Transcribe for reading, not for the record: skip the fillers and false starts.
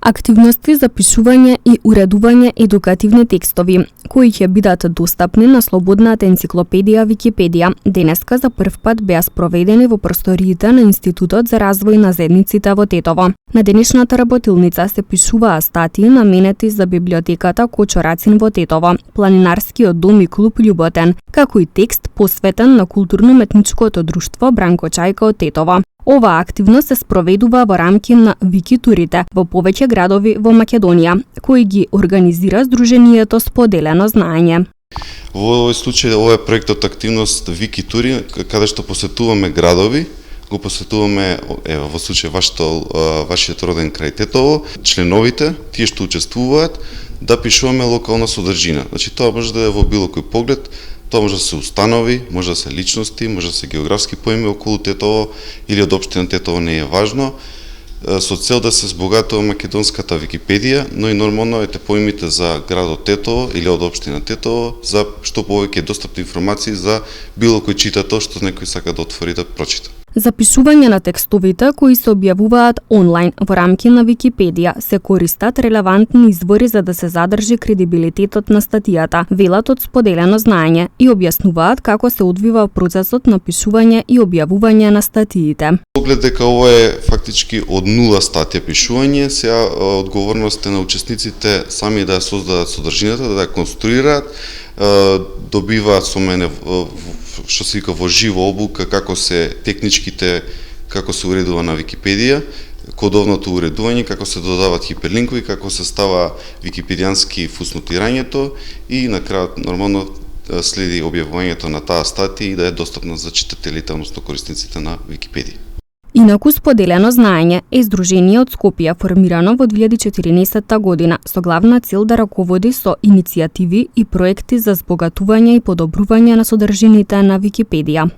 Активности за пишување и уредување едукативни текстови, кои ќе бидат достапни на слободната енциклопедија Википедија, денеска за прв пат беа спроведени во просториите на Институтот за развој на заедниците во Тетово. На денешната работилница се пишуваа статии наменети за библиотеката Кочо Рацин во Тетово, планинарскиот дом и клуб Љуботен, како и текст посветен на културно-метничкото друштво Бранко Чајка од Тетово. Оваа активност се спроведува во рамки на Викитурите во повеќе градови во Македонија, кои ги организира Сдруженијето Споделено знаење. Во овој случај ова е проектот активност Викитури, каде што посетуваме градови, го посетуваме во случај вашиот роден крај Тетово, членовите, тие што учествуваат, да пишуваме локална содржина. Значи тоа може да е во било кој поглед. Тоа може да се установи, може да се личности, може да се географски поими околу Тетово или од општина Тетово, не е важно, со цел да се збогатува македонската Википедија, но и нормално е те поимите за градот Тетово или од општина Тетово, за што повеќе достапни информации за било кој читател што некој сака да отвори да прочита. Запишување на текстовите кои се објавуваат онлайн во рамки на Википедија се користат релевантни извори за да се задржи кредибилитетот на статијата, велат од Споделено знаење и објаснуваат како се одвива процесот на пишување и објавување на статиите. Поглед дека ова е фактички од нула статија пишување, сега одговорност е на учесниците сами да ја создадат содржината, да ја конструираат, добиваат со мене што се вика во живо обука како се техничките, како се уредува на Википедија, кодовното уредување, како се додават хиперлинкови, како се става википедијански фуснотирањето и на крајот нормално следи објавувањето на таа статија и да е достапна за читателите, односно корисниците на Википедија. Инаку Споделено знаење е здружение од Скопје формирано во 2014 година со главна цел да раководи со иницијативи и проекти за збогатување и подобрување на содржините на Википедија.